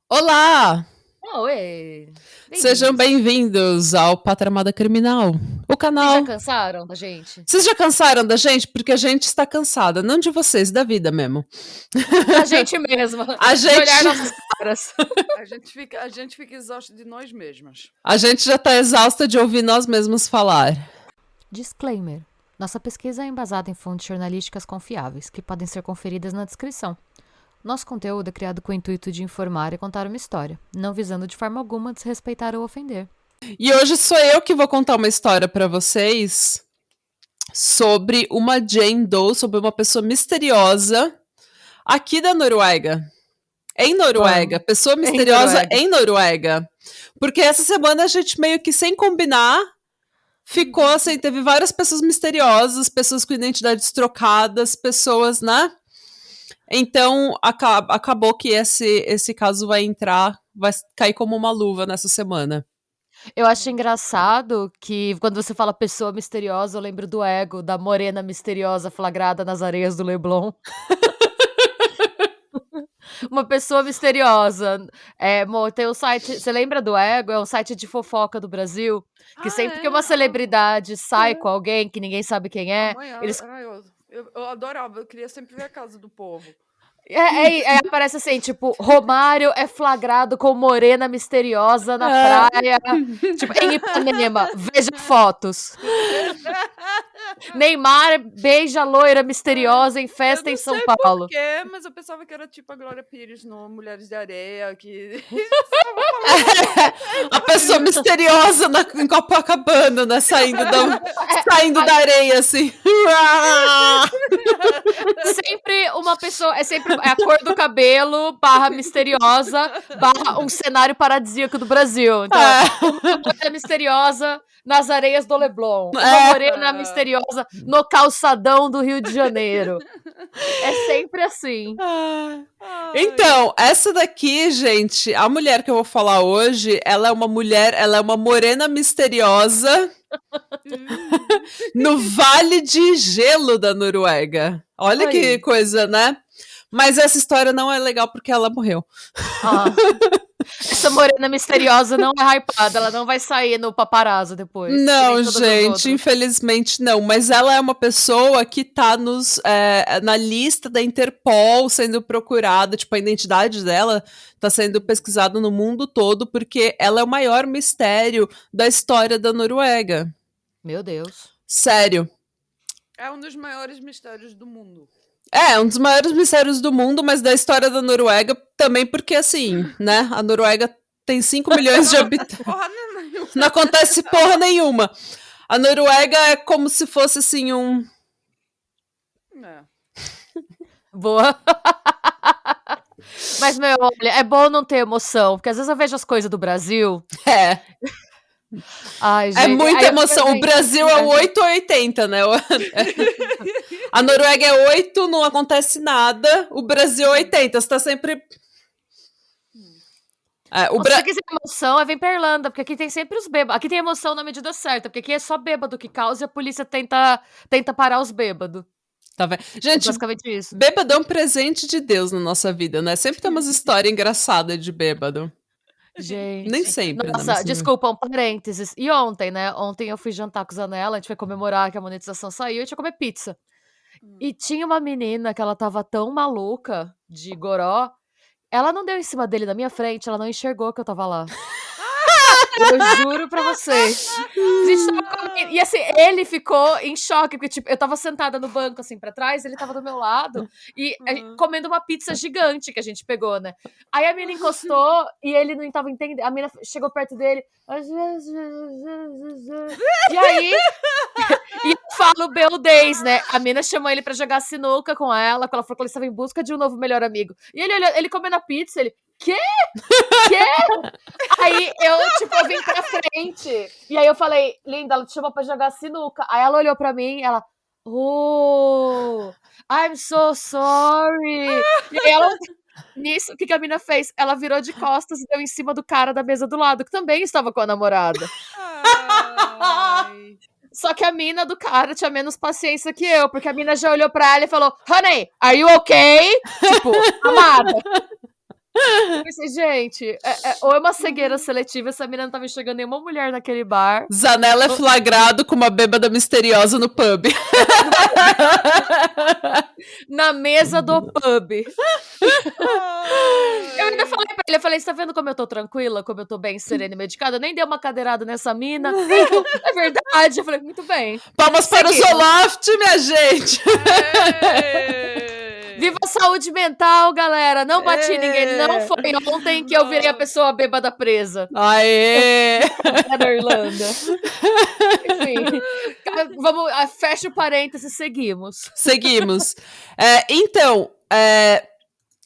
Olá! Oi! Sejam bem-vindos ao Patramada Criminal, o Vocês canal... já cansaram da gente? Vocês já cansaram da gente? Porque a gente está cansada, não de vocês, da vida mesmo. Da gente mesma, A de gente... olhar nossas caras. A gente fica exausto de nós mesmas. A gente já está exausta de ouvir nós mesmos falar. Disclaimer. Nossa pesquisa é embasada em fontes jornalísticas confiáveis, que podem ser conferidas na descrição. Nosso conteúdo é criado com o intuito de informar e contar uma história, não visando de forma alguma desrespeitar ou ofender. E hoje sou eu que vou contar uma história para vocês sobre uma Jane Doe, sobre uma pessoa misteriosa aqui da Noruega. Em Noruega, pessoa misteriosa em Noruega. Porque essa semana a gente meio que sem combinar ficou assim, teve várias pessoas misteriosas, pessoas com identidades trocadas, pessoas, né? Então, acabou que esse caso vai cair como uma luva nessa semana. Eu acho engraçado que quando você fala pessoa misteriosa, eu lembro do Ego, da morena misteriosa flagrada nas areias do Leblon. Uma pessoa misteriosa. Tem um site, você lembra do Ego? É um site de fofoca do Brasil, que sempre que uma celebridade sai com alguém que ninguém sabe quem é, eles... Eu adorava, eu queria sempre ver a casa do povo. Aparece assim, tipo, Romário é flagrado com morena misteriosa na praia, tipo, em Ipanema, veja fotos. Neymar beija loira misteriosa em festa em São Paulo. Por quê, mas eu pensava que era tipo a Glória Pires no Mulheres de Areia, que... A pessoa misteriosa em Copacabana, né, saindo da areia, assim. Sempre uma pessoa, sempre a cor do cabelo, barra misteriosa, barra um cenário paradisíaco do Brasil. Então, uma morena misteriosa nas areias do Leblon. Uma morena misteriosa no calçadão do Rio de Janeiro. É sempre assim. Então, essa daqui, gente, a mulher que eu vou falar hoje, ela é uma morena misteriosa no Vale de Gelo da Noruega. Olha que coisa, né? Mas essa história não é legal porque ela morreu. Essa morena misteriosa não é hypada, ela não vai sair no paparazzo depois. Não, gente, infelizmente não. Mas ela é uma pessoa que tá na lista da Interpol sendo procurada. Tipo, a identidade dela tá sendo pesquisada no mundo todo porque ela é o maior mistério da história da Noruega. Meu Deus. Sério. É um dos maiores mistérios do mundo. É, um dos maiores mistérios do mundo, mas da história da Noruega também porque, assim, né, a Noruega tem 5 milhões de habitantes. Não acontece porra nenhuma. A Noruega é como se fosse, assim, Boa. Mas, meu, olha, é bom não ter emoção, porque às vezes eu vejo as coisas do Brasil... Ai, gente. É muita emoção. O Brasil é o 8 ou 80, né? A Noruega é 8, não acontece nada. O Brasil é 80. Você tá sempre... Se quiser emoção, vem pra Irlanda, porque aqui tem sempre os bêbados. Aqui tem emoção na medida certa, porque aqui é só bêbado que causa e a polícia tenta parar os bêbados. Tá vendo? Gente, é basicamente isso. Bêbado é um presente de Deus na nossa vida, né? Sempre tem umas histórias engraçadas de bêbado. Gente. Nem sempre. Nossa, desculpa, um parênteses. E ontem, né? Ontem eu fui jantar com a Zanella, a gente foi comemorar que a monetização saiu e a gente ia comer pizza. E tinha uma menina que ela tava tão maluca de goró, ela não deu em cima dele na minha frente, ela não enxergou que eu tava lá. Eu juro pra vocês. E assim, ele ficou em choque, porque tipo, eu tava sentada no banco, assim, pra trás, ele tava do meu lado, e comendo uma pizza gigante que a gente pegou, né? Aí a mina encostou, e ele não tava entendendo, a mina chegou perto dele, e aí, e eu falo beludez, né? A mina chamou ele pra jogar sinuca com ela, ela falou que ele estava em busca de um novo melhor amigo. E ele comendo a pizza, ele... Quê? Aí eu vim pra frente. E aí eu falei, linda, ela te chamou pra jogar sinuca. Aí ela olhou pra mim, ela... Oh, I'm so sorry. E aí ela... Nisso, o que a mina fez? Ela virou de costas e deu em cima do cara da mesa do lado, que também estava com a namorada. Ai. Só que a mina do cara tinha menos paciência que eu, porque a mina já olhou pra ela e falou: Honey, are you okay? Tipo, amada. Eu pensei, gente, ou é uma cegueira seletiva, essa mina não tava enxergando nenhuma mulher naquele bar. Zanella é flagrado com uma bêbada misteriosa no pub. Na mesa do pub. Eu ainda falei pra ele, eu falei, você tá vendo como eu tô tranquila, como eu tô bem serena e medicada? Eu nem dei uma cadeirada nessa mina. É verdade. Eu falei, muito bem. Palmas para o Zoloft, minha gente! Viva a saúde mental, galera. Não bati em ninguém. Não foi ontem que eu virei a pessoa bêbada presa. Aê! Na Irlanda. Enfim. Vamos, fecha o parênteses, seguimos. Seguimos. Então,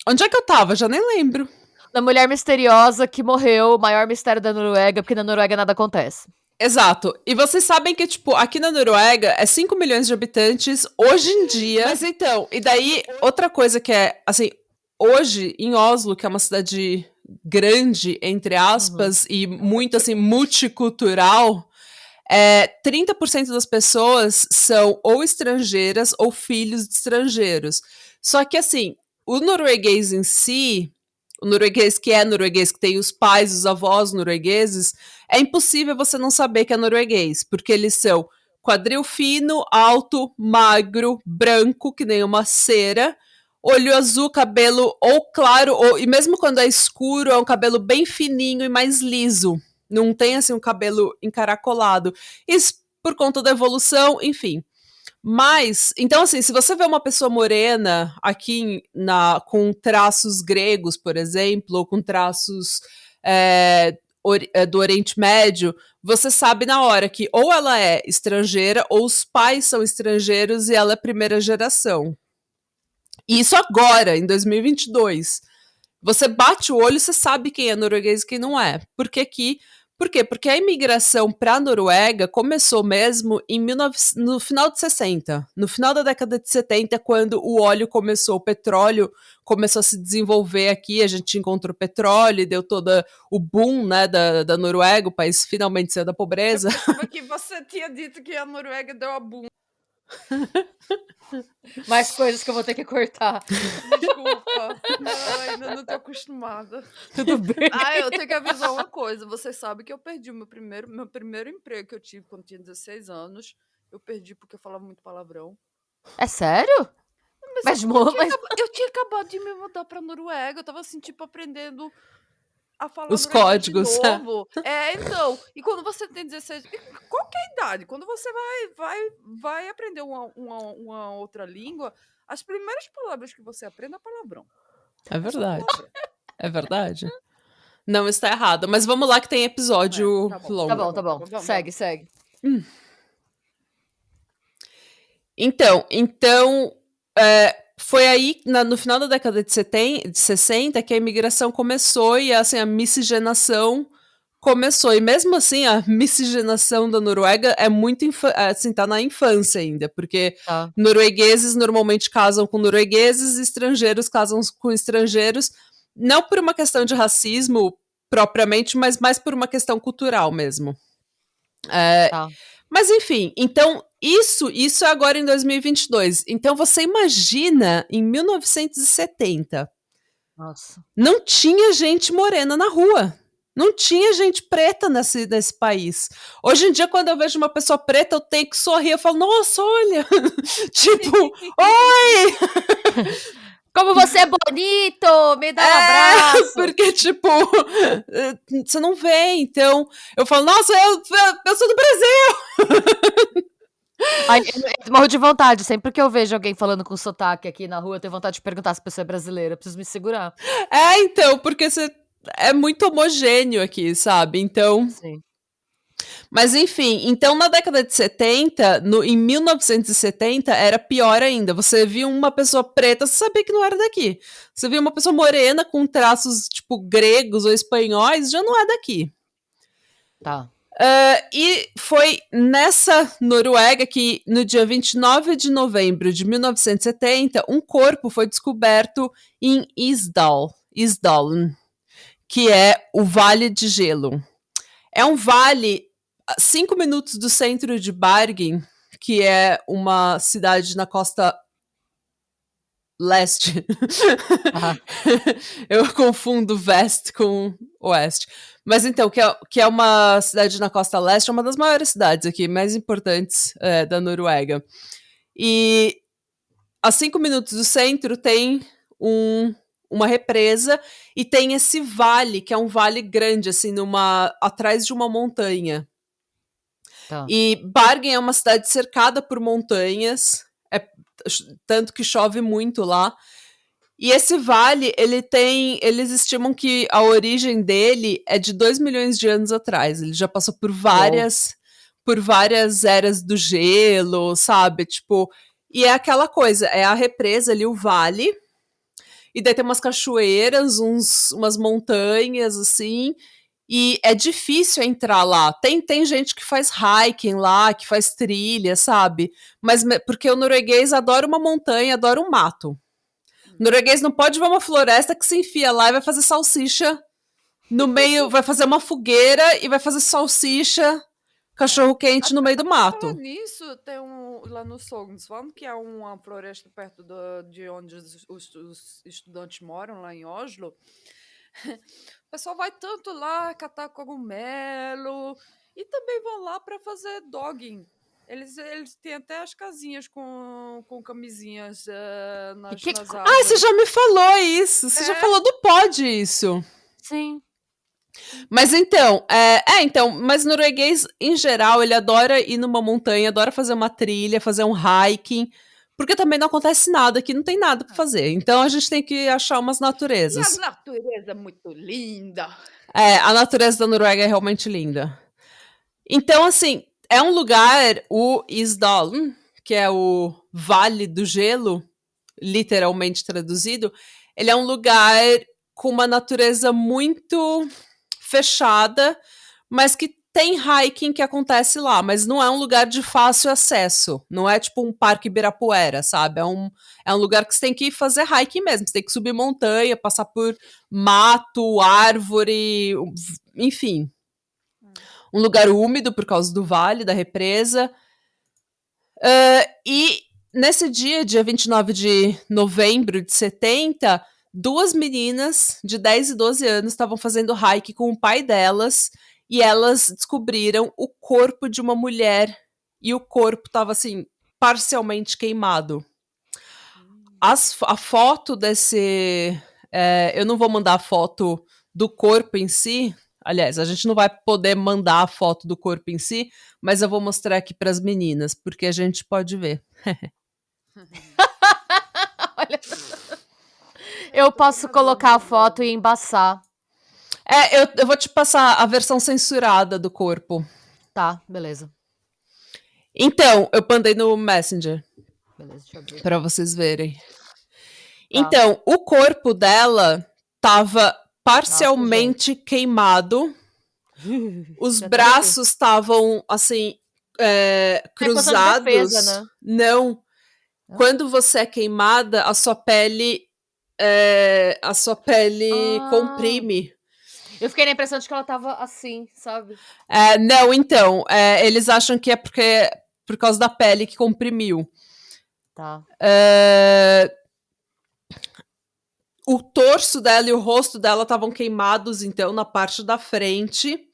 onde é que eu tava? Já nem lembro. Da mulher misteriosa que morreu, o maior mistério da Noruega, porque na Noruega nada acontece. Exato. E vocês sabem que, tipo, aqui na Noruega é 5 milhões de habitantes hoje em dia. Mas então, e daí, outra coisa que é, assim, hoje em Oslo, que é uma cidade grande, entre aspas, e muito, assim, multicultural, 30% das pessoas são ou estrangeiras ou filhos de estrangeiros. Só que, assim, o norueguês em si, o norueguês que é norueguês, que tem os pais, os avós noruegueses, é impossível você não saber que é norueguês, porque eles são quadril fino, alto, magro, branco, que nem uma cera, olho azul, cabelo ou claro, e mesmo quando é escuro, é um cabelo bem fininho e mais liso. Não tem, assim, um cabelo encaracolado. Isso por conta da evolução, enfim. Mas, então, assim, se você vê uma pessoa morena aqui com traços gregos, por exemplo, ou com traços do Oriente Médio, você sabe na hora que ou ela é estrangeira, ou os pais são estrangeiros e ela é primeira geração. E isso agora, em 2022. Você bate o olho, você sabe quem é norueguês e quem não é. Porque aqui... Por quê? Porque a imigração para a Noruega começou mesmo no final de 60. No final da década de 70, quando o óleo começou, o petróleo começou a se desenvolver aqui, a gente encontrou petróleo e deu todo o boom, né, da Noruega, o país finalmente saiu da pobreza. Eu pensava que você tinha dito que a Noruega deu a boom. Mais coisas que eu vou ter que cortar. Desculpa. Ainda não tô acostumada. Tudo bem. Eu tenho que avisar uma coisa. Você sabe que eu perdi meu primeiro emprego que eu tive quando tinha 16 anos. Eu perdi porque eu falava muito palavrão. É sério? Mas eu tinha acabado de me mudar pra Noruega. Eu tava assim, tipo, aprendendo a falar os códigos. De novo. Então. E quando você tem 16... Qualquer idade. Quando você vai aprender uma outra língua, as primeiras palavras que você aprende é palavrão. É verdade. É verdade. Não está errado. Mas vamos lá que tem episódio longo. Tá bom. Segue. Então, foi aí, no final da década de 60, que a imigração começou e assim, a miscigenação começou. E mesmo assim, a miscigenação da Noruega é muito, assim, tá na infância ainda, porque noruegueses normalmente casam com noruegueses, estrangeiros casam com estrangeiros, não por uma questão de racismo propriamente, mas mais por uma questão cultural mesmo. Mas enfim, então isso é agora em 2022. Então você imagina em 1970. Nossa. Não tinha gente morena na rua. Não tinha gente preta nesse país. Hoje em dia, quando eu vejo uma pessoa preta, eu tenho que sorrir. Eu falo, nossa, olha. Tipo, oi! Como você é bonito! Me dá um abraço! Porque, tipo, você não vê, então... Eu falo, nossa, eu sou do Brasil! Eu morro de vontade. Sempre que eu vejo alguém falando com sotaque aqui na rua, eu tenho vontade de perguntar se a pessoa é brasileira. Eu preciso me segurar. Então, porque você é muito homogêneo aqui, sabe? Então... Sim. Mas enfim, então na década de 70, em 1970, era pior ainda. Você via uma pessoa preta, você sabia que não era daqui. Você via uma pessoa morena com traços, tipo, gregos ou espanhóis, já não é daqui. Tá. E foi nessa Noruega que, no dia 29 de novembro de 1970, um corpo foi descoberto em Isdalen, que é o Vale de Gelo. É um vale a 5 minutos do centro de Bergen, que é uma cidade na costa leste. Eu confundo veste com oeste. Mas então, que é uma cidade na costa leste, é uma das maiores cidades aqui, mais importantes da Noruega. E a 5 minutos do centro tem uma represa e tem esse vale, que é um vale grande, assim, atrás de uma montanha. Tá. E Bergen é uma cidade cercada por montanhas, tanto que chove muito lá. E esse vale, eles estimam que a origem dele é de 2 milhões de anos atrás. Ele já passou por várias eras do gelo, sabe? Tipo, e é aquela coisa, é a represa ali, o vale, e daí tem umas cachoeiras, umas montanhas, assim, e é difícil entrar lá. Tem gente que faz hiking lá, que faz trilha, sabe? Mas porque o norueguês adora uma montanha, adora um mato. O norueguês não pode ver uma floresta que se enfia lá e vai fazer salsicha no meio, vai fazer uma fogueira e vai fazer salsicha, cachorro quente no meio do mato. Falando nisso, tem lá no Sognsvann, que é uma floresta perto de onde os estudantes moram, lá em Oslo. O pessoal vai tanto lá catar cogumelo e também vão lá para fazer dogging. Eles têm até as casinhas com camisinhas nas árvores. Ah, você já me falou isso. Você já falou do pod isso. Sim. Mas então, mas norueguês, em geral, ele adora ir numa montanha, adora fazer uma trilha, fazer um hiking, porque também não acontece nada aqui, não tem nada pra fazer. Então a gente tem que achar umas naturezas. E a natureza é muito linda. A natureza da Noruega é realmente linda. Então, assim, é um lugar, o Isdalen, que é o Vale do Gelo, literalmente traduzido, ele é um lugar com uma natureza muito fechada, mas que tem hiking que acontece lá, mas não é um lugar de fácil acesso, não é tipo um parque Ibirapuera, sabe? É um lugar que você tem que fazer hiking mesmo, você tem que subir montanha, passar por mato, árvore, enfim. Um lugar úmido por causa do vale, da represa. E nesse dia 29 de novembro de 70, 2 meninas de 10 e 12 anos estavam fazendo hike com o pai delas e elas descobriram o corpo de uma mulher e o corpo estava, assim, parcialmente queimado. A foto desse... eu não vou mandar a foto do corpo em si. Aliás, a gente não vai poder mandar a foto do corpo em si, mas eu vou mostrar aqui para as meninas, porque a gente pode ver. Olha. Eu posso colocar a foto e embaçar. Eu vou te passar a versão censurada do corpo. Tá, beleza. Então, eu mandei no Messenger. Beleza, deixa eu ver. Pra vocês verem. Tá. Então, o corpo dela tava parcialmente queimado. Os braços estavam, assim, cruzados. De defesa, né? Não. Quando você é queimada, a sua pele comprime. Eu fiquei na impressão de que ela tava assim, sabe? Não, então, eles acham que é por causa da pele que comprimiu. Tá. O torso dela e o rosto dela estavam queimados, então, na parte da frente.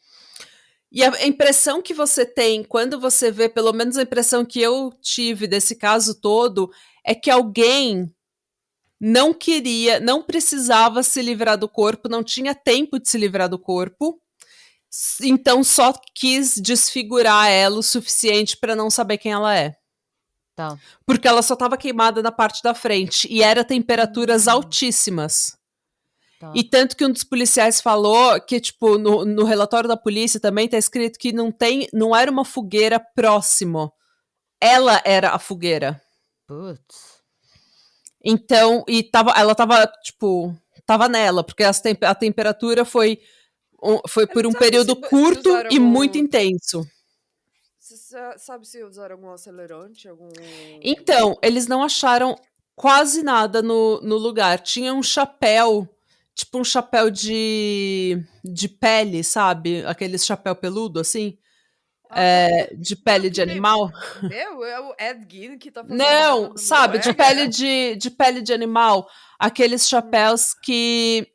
E a impressão que você tem quando você vê, pelo menos a impressão que eu tive desse caso todo, é que alguém não precisava se livrar do corpo, não tinha tempo de se livrar do corpo, então só quis desfigurar ela o suficiente para não saber quem ela é. Tá. Porque ela só estava queimada na parte da frente e era temperaturas altíssimas. Tá. E tanto que um dos policiais falou que, tipo, no relatório da polícia também tá escrito que não era uma fogueira próximo. Ela era a fogueira. Putz. Então, ela tava, tipo, tava nela, porque a temperatura foi Foi por Ele um sabe período se curto usaram e muito intenso. sabe se usaram algum acelerante, algum... Então, eles não acharam quase nada no lugar. Tinha um chapéu, tipo um chapéu de pele, sabe? Aqueles chapéu peludo, assim, de pele de animal. Meu, é o Ed Gein que tá fazendo mala Não, na sabe, de Noruega, pele de pele de animal. Aqueles chapéus que...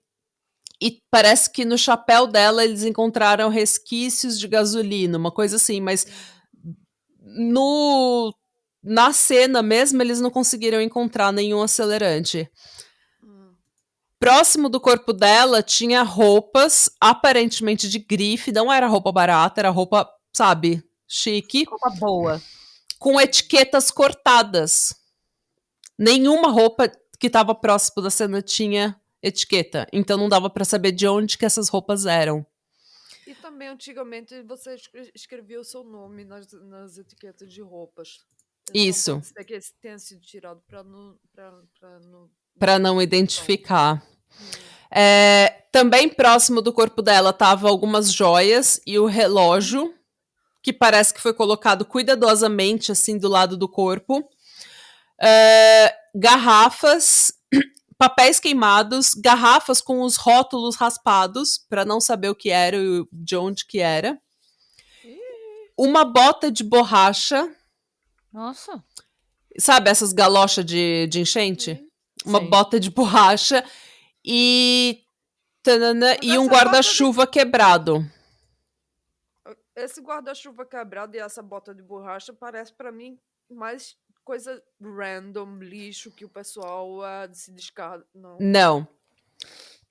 E parece que no chapéu dela eles encontraram resquícios de gasolina, uma coisa assim, mas no na cena mesmo eles não conseguiram encontrar nenhum acelerante. Próximo do corpo dela tinha roupas, aparentemente de grife, não era roupa barata, era roupa, sabe, chique, Roupa boa. com etiquetas cortadas. Nenhuma roupa que estava próximo da cena tinha etiqueta, então não dava para saber de onde que essas roupas eram. E também, antigamente, você escrevia o seu nome nas etiquetas de roupas. Então, Isso. pode ser que esse tenha sido tirado para não Para não identificar. Também próximo do corpo dela estavam algumas joias e o relógio, que parece que foi colocado cuidadosamente assim do lado do corpo. Garrafas, papéis queimados, garrafas com os rótulos raspados para não saber o que era e de onde que era. Uma bota de borracha. Nossa. Sabe essas galochas de enchente? Sim. Uma Sim. bota de borracha e um guarda-chuva quebrado. Esse guarda-chuva quebrado e essa bota de borracha parece para mim mais coisa random, lixo que o pessoal se descarta. Não.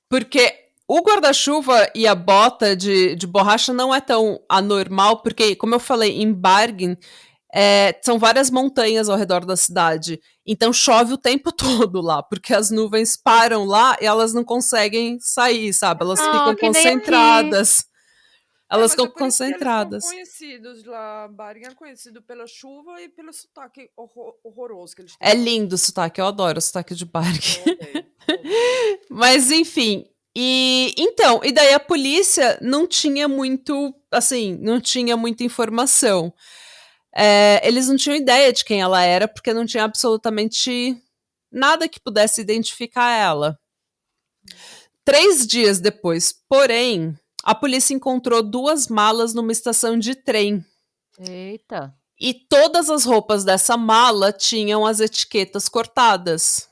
Porque o guarda-chuva e a bota de borracha não é tão anormal, porque, como eu falei, em Bergen, são várias montanhas ao redor da cidade. Então chove o tempo todo lá, porque as nuvens param lá e elas não conseguem sair, sabe? Elas ficam que nem aqui. concentradas. Elas mas ficam é por isso que eles concentradas. são conhecidos lá. Bergen é conhecido pela chuva e pelo sotaque horroroso que eles têm. É lindo o sotaque, eu adoro o sotaque de Bergen. Eu odeio. Mas enfim, e daí a polícia não tinha muito, assim, não tinha muita informação. Eles não tinham ideia de quem ela era, porque não tinha absolutamente nada que pudesse identificar ela. 3 dias depois, porém, a polícia encontrou 2 malas numa estação de trem. Eita. E todas as roupas dessa mala tinham as etiquetas cortadas.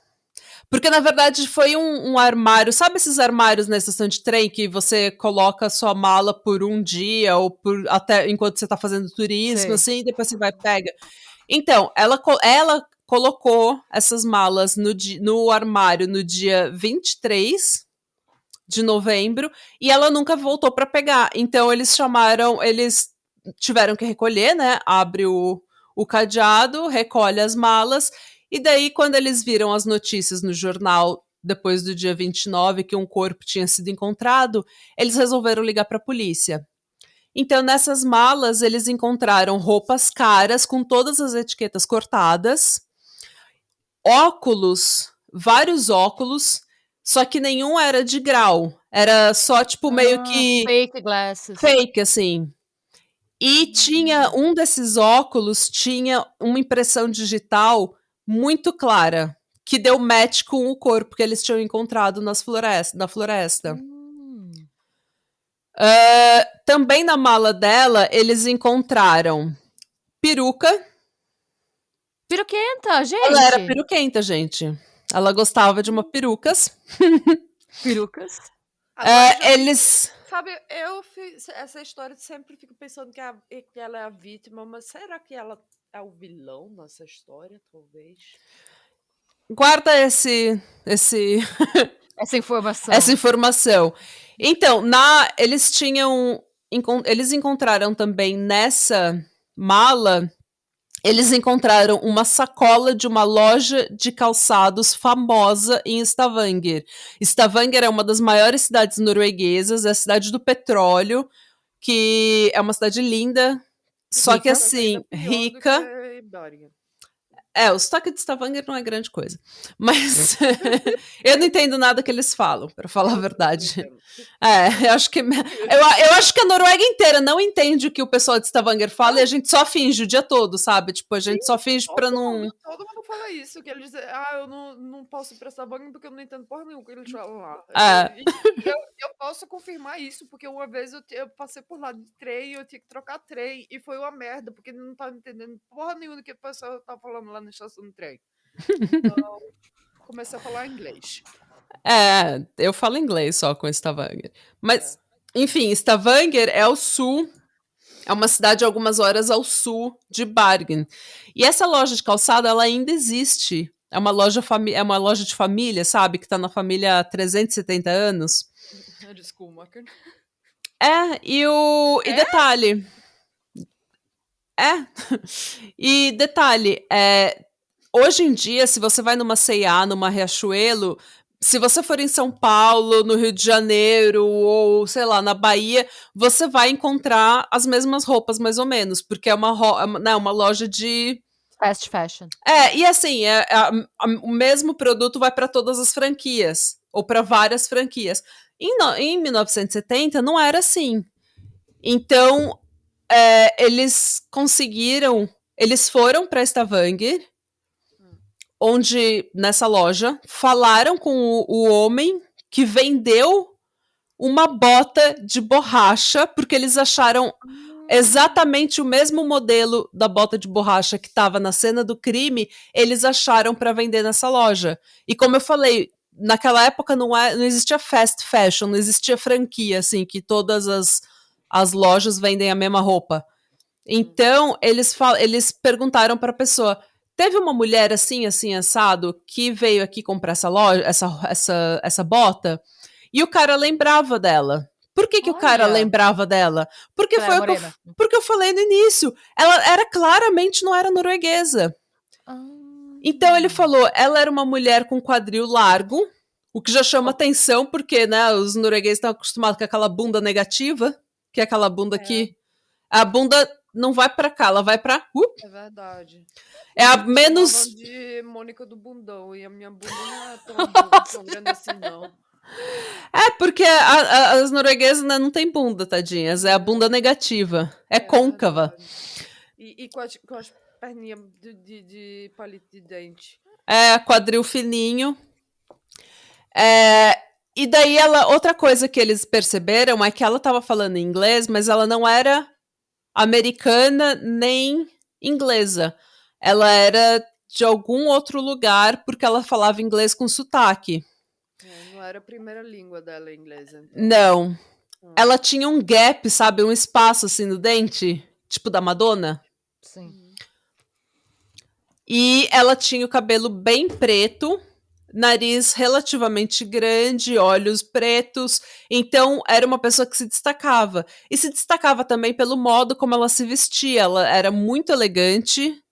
Porque, na verdade, foi um armário. Sabe esses armários na estação de trem que você coloca a sua mala por um dia ou por até enquanto você tá fazendo turismo, Sei. assim, depois você vai e pega. Então, ela colocou essas malas no armário no dia 23 de novembro e ela nunca voltou para pegar. Então, eles tiveram que recolher, né? Abre o cadeado, recolhe as malas. E daí, quando eles viram as notícias no jornal, depois do dia 29, que um corpo tinha sido encontrado, eles resolveram ligar para a polícia. Então, nessas malas, eles encontraram roupas caras com todas as etiquetas cortadas, óculos, vários óculos, só que nenhum era de grau. Era só, tipo, meio que Fake glasses. fake, assim. E tinha um desses óculos, tinha uma impressão digital muito clara, que deu match com o corpo que eles tinham encontrado na floresta. Também na mala dela, eles encontraram peruca. Peruquenta, gente! Ela era peruquenta, gente. Ela gostava de uma perucas. Perucas. Eles... Sabe, essa história sempre fico pensando que ela é a vítima, mas será que ela é o vilão nessa história, talvez? Guarda essa informação. Essa informação. Então, eles encontraram também nessa mala, eles encontraram uma sacola de uma loja de calçados famosa em Stavanger. Stavanger é uma das maiores cidades norueguesas, é a cidade do petróleo, que é uma cidade linda, só que assim, rica. O sotaque de Stavanger não é grande coisa. Mas eu não entendo nada que eles falam, pra falar a verdade. Eu acho que eu acho que a Noruega inteira não entende o que o pessoal de Stavanger fala e a gente só finge o dia todo, sabe? Tipo, a gente só finge pra não... Todo mundo fala isso, que eles dizem, eu não posso ir pra Stavanger porque eu não entendo porra nenhuma que eles falam lá. Eu posso confirmar isso, porque uma vez eu passei por lá de trem, eu tinha que trocar trem, e foi uma merda, porque não tava entendendo porra nenhuma do que o pessoal tava falando lá na estação do trem. Então, comecei a falar inglês. Eu falo inglês só com Stavanger. Mas, enfim, Stavanger é ao sul, é uma cidade algumas horas ao sul de Bergen. E essa loja de calçado, ela ainda existe. É uma loja de família, sabe? Que tá na família há 370 anos. Desculpa. E detalhe... E detalhe, hoje em dia, se você vai numa C&A, numa Riachuelo, se você for em São Paulo, no Rio de Janeiro, ou, sei lá, na Bahia, você vai encontrar as mesmas roupas, mais ou menos, porque é uma loja de... Fast fashion. E assim, o mesmo produto vai para todas as franquias, ou para várias franquias. Em 1970, não era assim. Então... eles foram para Stavanger, onde, nessa loja, falaram com o homem que vendeu uma bota de borracha, porque eles acharam exatamente o mesmo modelo da bota de borracha que estava na cena do crime, eles acharam para vender nessa loja. E como eu falei, naquela época não existia fast fashion, não existia franquia, assim, que todas as lojas vendem a mesma roupa. Então, eles perguntaram para a pessoa, teve uma mulher assim, assim, assado, que veio aqui comprar essa bota? E o cara lembrava dela. Por que o cara lembrava dela? Porque porque eu falei no início. Ela claramente não era norueguesa. Então, ele falou, ela era uma mulher com quadril largo, o que já chama atenção, porque, né, os noruegueses estão acostumados com aquela bunda negativa, que é aquela bunda que... A bunda não vai pra cá, ela vai pra... É verdade. É a menos... Eu de Mônica do Bundão, e a minha bunda não é tão grande assim, não. Porque as norueguesas, né, não tem bunda, tadinhas. É a bunda negativa. É côncava. E com as perninhas de palito de dente. Quadril fininho. E daí outra coisa que eles perceberam é que ela tava falando inglês, mas ela não era americana nem inglesa. Ela era de algum outro lugar, porque ela falava inglês com sotaque. Não era a primeira língua dela, inglesa. Então. Não. Ela tinha um gap, sabe? Um espaço assim no dente, tipo da Madonna. Sim. E ela tinha o cabelo bem preto, nariz relativamente grande, olhos pretos. Então, era uma pessoa que se destacava. E se destacava também pelo modo como ela se vestia. Ela era muito elegante,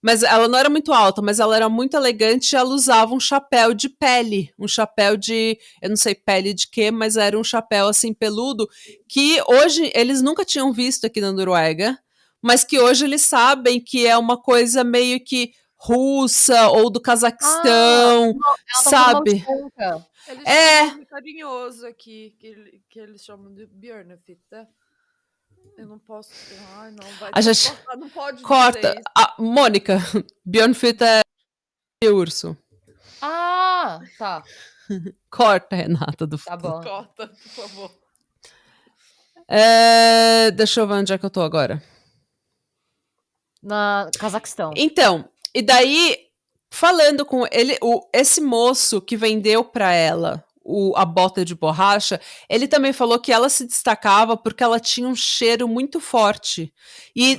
mas ela não era muito alta, mas ela era muito elegante e ela usava um chapéu de pele. Um chapéu de... eu não sei pele de quê, mas era um chapéu assim peludo, que hoje eles nunca tinham visto aqui na Noruega, mas que hoje eles sabem que é uma coisa meio que russa ou do Cazaquistão, sabe? Eles chamam de carinhoso aqui, que eles chamam de Bjørnefite. Eu não posso. Ai, não, vai a gente cortar, não pode corta. Mônica, Bjørnefite é urso. Tá. Corta, Renata, do Tá bom. Corta, por favor. Deixa eu ver onde é que eu tô agora. Na Cazaquistão. Então, e daí, falando com ele, esse moço que vendeu pra ela a bota de borracha, ele também falou que ela se destacava porque ela tinha um cheiro muito forte. E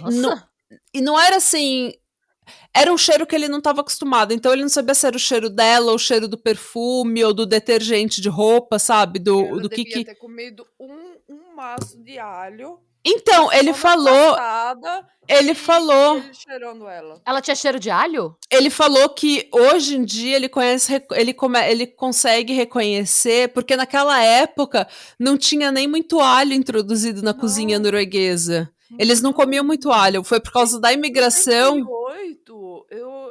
não era assim... era um cheiro que ele não estava acostumado. Então, ele não sabia se era o cheiro dela, ou o cheiro do perfume, ou do detergente de roupa, sabe? Ela devia ter comido um maço de alho. Então, ele falou... ele cheirando ela. Ela tinha cheiro de alho? Ele falou que hoje em dia ele consegue reconhecer, porque naquela época não tinha nem muito alho introduzido na cozinha norueguesa. Eles não comiam muito alho, foi por causa da imigração. Em 1938,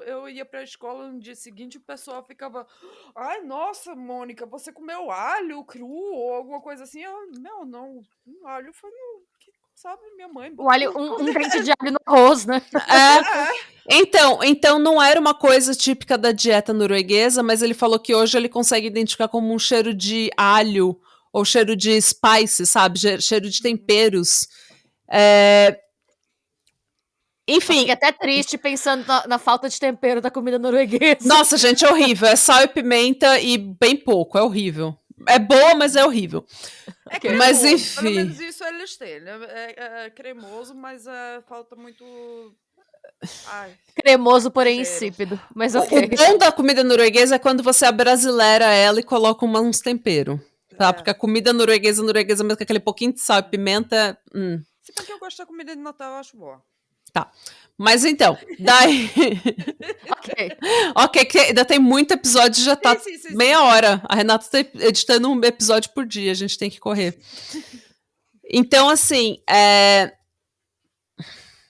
eu ia pra escola no dia seguinte, o pessoal ficava, ai, nossa, Mônica, você comeu alho cru ou alguma coisa assim? Eu, não, alho foi no, sabe, minha mãe O alho, botou. um dente de alho no arroz, né? Então não era uma coisa típica da dieta norueguesa, mas ele falou que hoje ele consegue identificar como um cheiro de alho ou cheiro de spice, sabe? Cheiro de temperos. Enfim. Fiquei até triste pensando na falta de tempero da comida norueguesa. Nossa, gente, é horrível. É sal e pimenta e bem pouco. É horrível. É boa, mas é horrível. É cremoso, mas enfim. Pelo menos isso eles têm. Né? É cremoso, mas falta muito. Ai. Cremoso, porém insípido. Mas ok. O bom da comida norueguesa é quando você abrasileira ela e coloca uns temperos. Tá? Porque a comida norueguesa mesmo com aquele pouquinho de sal e pimenta. Se bem que eu gosto da comida de Natal, eu acho boa. Tá. Mas então, daí. Ok, que ainda tem muito episódio, já tá meia hora. A Renata tá editando um episódio por dia, a gente tem que correr. Então, assim,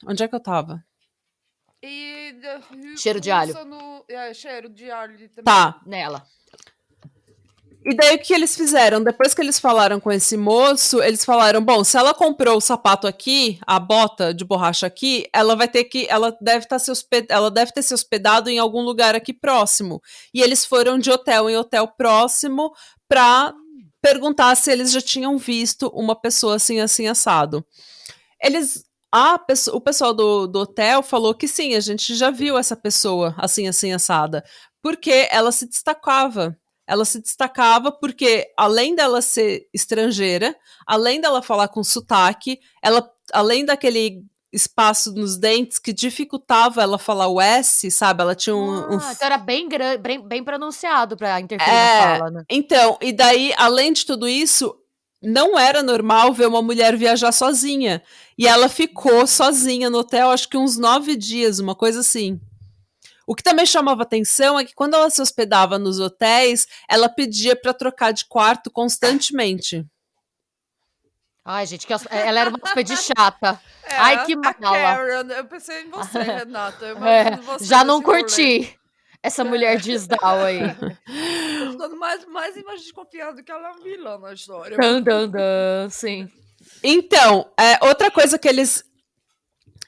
onde é que eu tava? Cheiro de alho. Cheiro de alho também. Tá. Nela. E daí o que eles fizeram? Depois que eles falaram com esse moço, eles falaram, bom, se ela comprou o sapato aqui, a bota de borracha aqui, ela deve ter se hospedado em algum lugar aqui próximo. E eles foram de hotel em hotel próximo pra perguntar se eles já tinham visto uma pessoa assim, assim, assado. O pessoal do hotel falou que sim, a gente já viu essa pessoa assim, assim, assada. Porque ela se destacava. Ela se destacava porque, além dela ser estrangeira, além dela falar com sotaque, além daquele espaço nos dentes que dificultava ela falar o S, sabe? Ela tinha então era bem pronunciado pra interferir na fala, né? Então, e daí, além de tudo isso, não era normal ver uma mulher viajar sozinha. E ela ficou sozinha no hotel, acho que uns 9 dias, uma coisa assim. O que também chamava atenção é que quando ela se hospedava nos hotéis, ela pedia para trocar de quarto constantemente. Ai, gente, ela era uma hóspede chata. Ai, que mala. Karen, eu pensei em você, Renata. Já não curti essa mulher de Isdal aí. Tô ficando mais desconfiado que ela é uma vilã na história. Sim. Então, outra coisa que eles...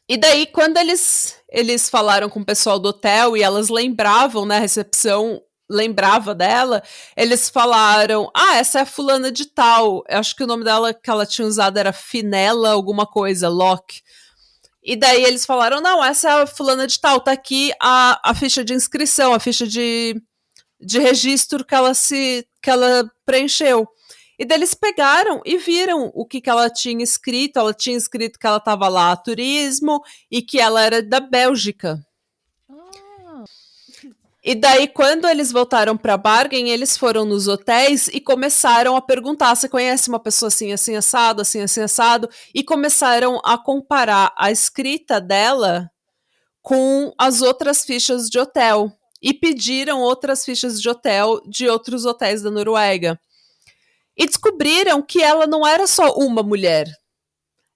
E daí, quando eles falaram com o pessoal do hotel e elas lembravam, né, a recepção lembrava dela, eles falaram, essa é a fulana de tal. Eu acho que o nome dela que ela tinha usado era Finella alguma coisa, Locke. E daí eles falaram, não, essa é a fulana de tal, tá aqui a ficha de inscrição, a ficha de registro que ela preencheu. E daí eles pegaram e viram o que ela tinha escrito. Ela tinha escrito que ela estava lá a turismo e que ela era da Bélgica. E daí, quando eles voltaram para Bergen, eles foram nos hotéis e começaram a perguntar: você conhece uma pessoa assim, assim, assado, assim, assim, assado? E começaram a comparar a escrita dela com as outras fichas de hotel. E pediram outras fichas de hotel de outros hotéis da Noruega. E descobriram que ela não era só uma mulher.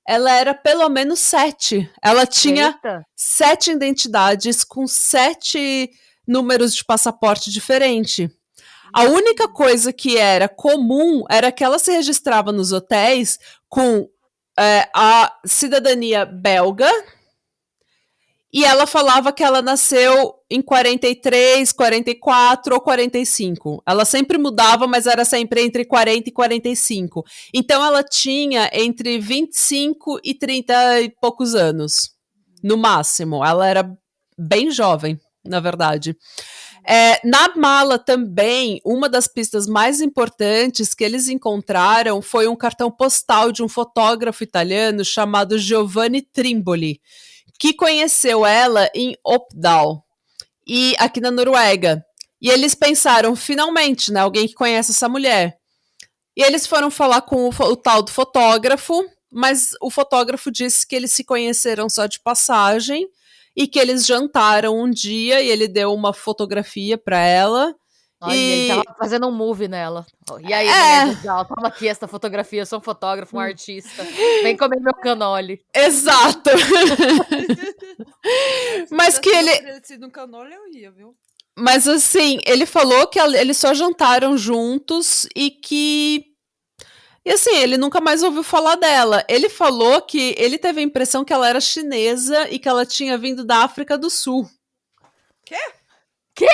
Ela era pelo menos 7. Ela tinha 7 identidades com 7 números de passaporte diferente. A única coisa que era comum era que ela se registrava nos hotéis com a cidadania belga. E ela falava que ela nasceu em 43, 44 ou 45. Ela sempre mudava, mas era sempre entre 40 e 45. Então ela tinha entre 25 e 30 e poucos anos, no máximo. Ela era bem jovem, na verdade. Na mala também, uma das pistas mais importantes que eles encontraram foi um cartão postal de um fotógrafo italiano chamado Giovanni Trimboli, que conheceu ela em Oppdal, e aqui na Noruega. E eles pensaram, finalmente, né, alguém que conhece essa mulher. E eles foram falar com o tal do fotógrafo, mas o fotógrafo disse que eles se conheceram só de passagem e que eles jantaram um dia e ele deu uma fotografia para ela. Ele tava fazendo um movie nela. E aí, mulher, toma aqui essa fotografia, eu sou um fotógrafo, um artista. Vem comer meu canole. Exato. Mas que ele... Se tivesse no canole, eu ia, viu? Mas assim, ele falou que eles só jantaram juntos e que... E assim, ele nunca mais ouviu falar dela. Ele falou que ele teve a impressão que ela era chinesa e que ela tinha vindo da África do Sul. Quê? Que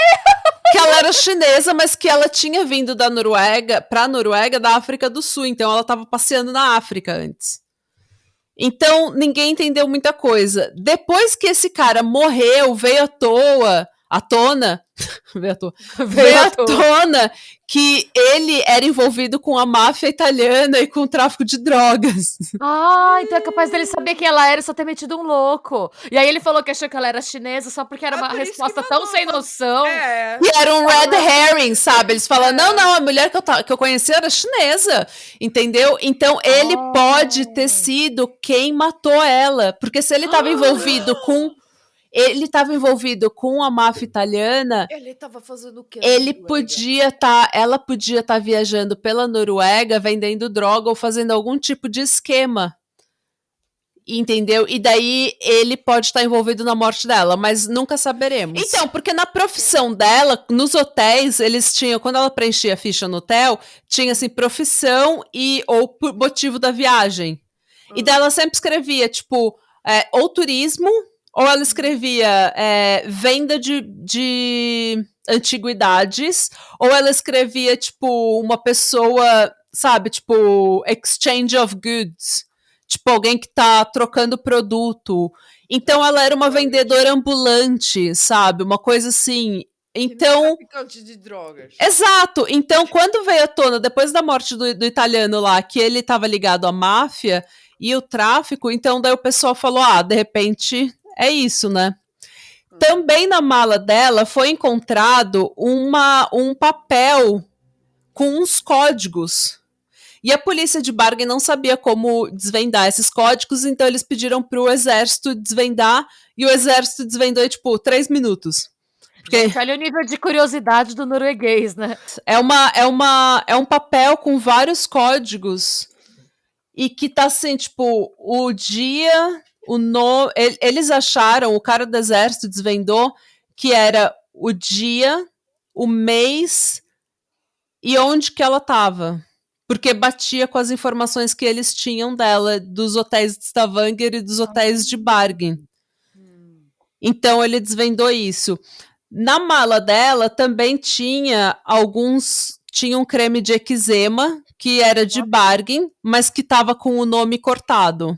ela era chinesa, mas que ela tinha vindo da Noruega, pra Noruega, da África do Sul. Então ela tava passeando na África antes. Então ninguém entendeu muita coisa. Depois que esse cara morreu, veio à tona, veio à tona que ele era envolvido com a máfia italiana e com o tráfico de drogas. Ah, então é capaz dele saber quem ela era e só ter metido um louco. E aí ele falou que achou que ela era chinesa só porque era uma por isso resposta que tão mandou, sem noção. É. E era um red herring, sabe? Eles falam, não, a mulher que eu conheci era chinesa, entendeu? Então ele pode ter sido quem matou ela, porque se ele estava envolvido com... Ele estava envolvido com a máfia italiana. Ele tava fazendo o quê? Ela podia estar viajando pela Noruega, vendendo droga ou fazendo algum tipo de esquema. Entendeu? E daí ele pode estar envolvido na morte dela, mas nunca saberemos. Então, porque na profissão dela, nos hotéis, eles tinham, quando ela preenchia a ficha no hotel, tinha assim, profissão ou por motivo da viagem. E daí ela sempre escrevia, tipo, ou turismo, ou ela escrevia venda de antiguidades, ou ela escrevia, tipo, uma pessoa, sabe, tipo, exchange of goods. Tipo, alguém que tá trocando produto. Então, ela era uma vendedora ambulante, sabe? Uma coisa assim. Então... traficante de drogas. Exato. Então, quando veio à tona, depois da morte do italiano lá, que ele estava ligado à máfia e o tráfico, então daí o pessoal falou, de repente é isso, né? Também na mala dela foi encontrado um papel com uns códigos. E a polícia de Bergen não sabia como desvendar esses códigos, então eles pediram pro exército desvendar, e o exército desvendou em, 3 minutos. Porque... Olha o nível de curiosidade do norueguês, né? É um papel com vários códigos, e que tá assim, tipo, o dia, o nome... Eles acharam, o cara do exército desvendou, que era o dia, o mês e onde que ela tava. Porque batia com as informações que eles tinham dela, dos hotéis de Stavanger e dos hotéis de Bergen. Então ele desvendou isso. Na mala dela também tinha um creme de eczema, que era de Bergen, mas que tava com o nome cortado.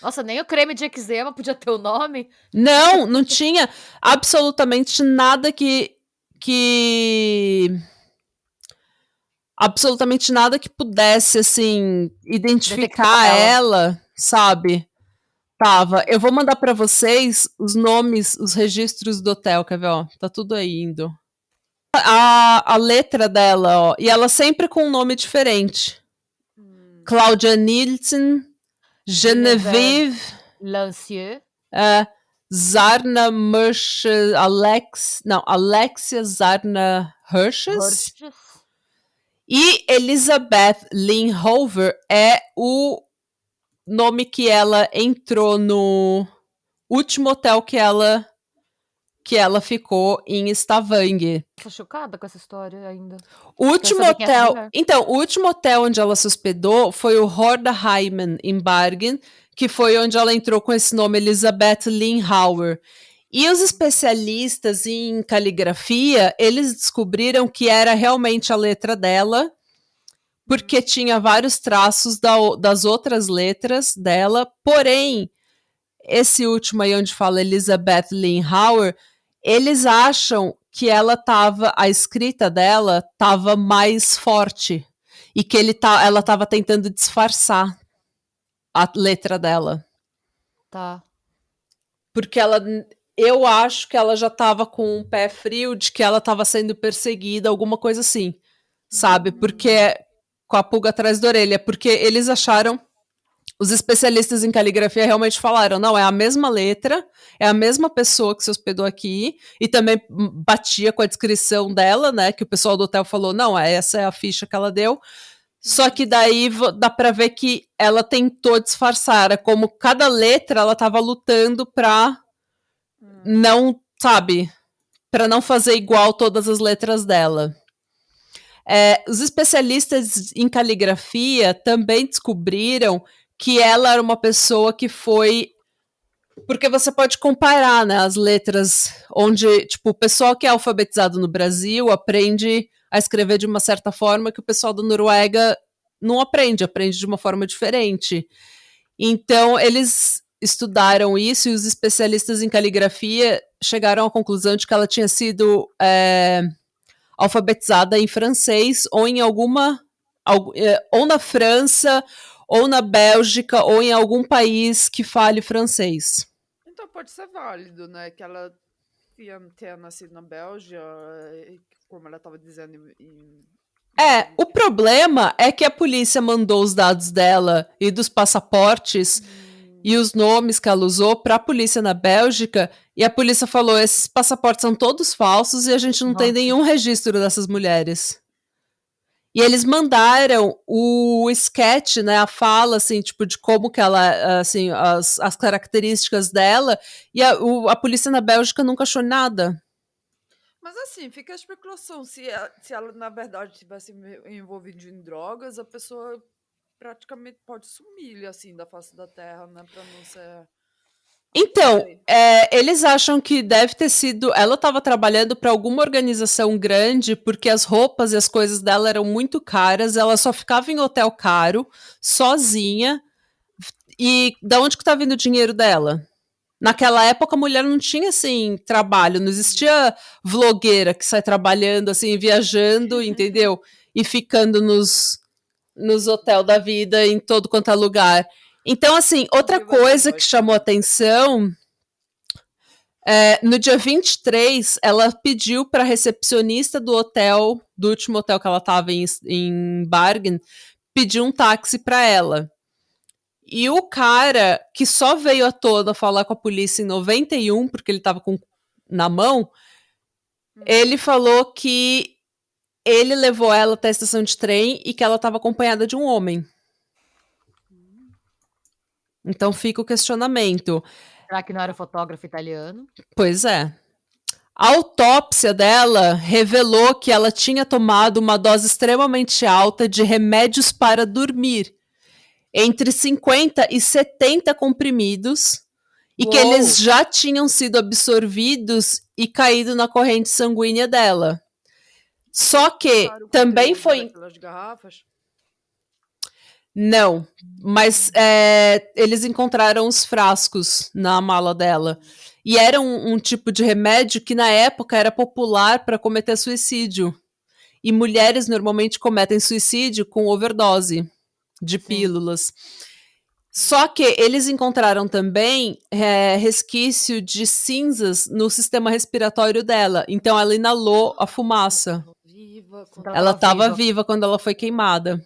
Nossa, nem o creme de eczema podia ter o nome? Não tinha absolutamente nada que absolutamente nada que pudesse, assim, identificar ela, sabe? Tava. Eu vou mandar pra vocês os nomes, os registros do hotel, quer ver, ó? Tá tudo aí indo. A letra dela, ó. E ela sempre com um nome diferente. Claudia Nielsen, Genevieve Lancieux. Zarna Merches, Alexia Zarna Hirsches. E Elizabeth Linhover é o nome que ela entrou no último hotel que ela ficou em Stavanger. Tô chocada com essa história ainda. O último hotel onde ela se hospedou foi o Hordeheimen, em Bergen, que foi onde ela entrou com esse nome, Elizabeth Linhauer. E os especialistas em caligrafia, eles descobriram que era realmente a letra dela, porque tinha vários traços das outras letras dela, porém, esse último aí onde fala Elizabeth Linhauer, eles acham que a escrita dela estava mais forte, e que ela estava tentando disfarçar a letra dela. Tá. Porque eu acho que ela já estava com um pé frio de que ela estava sendo perseguida, alguma coisa assim, sabe? Porque com a pulga atrás da orelha, porque eles acharam, os especialistas em caligrafia realmente falaram, não, é a mesma letra, é a mesma pessoa que se hospedou aqui, e também batia com a descrição dela, né, que o pessoal do hotel falou, não, essa é a ficha que ela deu, só que daí dá pra ver que ela tentou disfarçar, é como cada letra ela tava lutando pra não, sabe, para não fazer igual todas as letras dela. Os especialistas em caligrafia também descobriram que ela era uma pessoa que foi... Porque você pode comparar, né, as letras onde, tipo, o pessoal que é alfabetizado no Brasil aprende a escrever de uma certa forma que o pessoal da Noruega não aprende de uma forma diferente. Então, eles estudaram isso e os especialistas em caligrafia chegaram à conclusão de que ela tinha sido alfabetizada em francês ou em ou na França, ou na Bélgica, ou em algum país que fale francês. Então pode ser válido, né? Que ela tenha nascido na Bélgica, como ela estava dizendo o problema é que a polícia mandou os dados dela e dos passaportes e os nomes que ela usou para a polícia na Bélgica, e a polícia falou, esses passaportes são todos falsos e a gente não tem nenhum registro dessas mulheres. E eles mandaram o sketch, né, a fala, assim, tipo, de como que ela, assim, as características dela, e a polícia na Bélgica nunca achou nada. Mas assim, fica a especulação, se ela na verdade tivesse envolvida em drogas, a pessoa praticamente pode sumir, assim, da face da terra, né, pra não ser... Então, eles acham que deve ter sido... Ela estava trabalhando para alguma organização grande, porque as roupas e as coisas dela eram muito caras, ela só ficava em hotel caro, sozinha. E da onde que tá vindo o dinheiro dela? Naquela época, a mulher não tinha, assim, trabalho, não existia vlogueira que sai trabalhando, assim, viajando, entendeu? E ficando nos hotéis da vida, em todo quanto é lugar. Então, assim, outra coisa que chamou atenção, no dia 23, ela pediu para a recepcionista do hotel, do último hotel que ela estava em Bergen, pedir um táxi para ela. E o cara, que só veio à tona falar com a polícia em 91, porque ele estava na mão, ele falou que ele levou ela até a estação de trem e que ela estava acompanhada de um homem. Então fica o questionamento. Será que não era fotógrafo italiano? Pois é. A autópsia dela revelou que ela tinha tomado uma dose extremamente alta de remédios para dormir, entre 50 e 70 comprimidos, e que eles já tinham sido absorvidos e caído na corrente sanguínea dela. Só que também foi... garrafas? Não, mas eles encontraram os frascos na mala dela. E era um tipo de remédio que na época era popular para cometer suicídio. E mulheres normalmente cometem suicídio com overdose de pílulas. Só que eles encontraram também resquício de cinzas no sistema respiratório dela. Então ela inalou a fumaça. Ela estava viva quando ela foi queimada.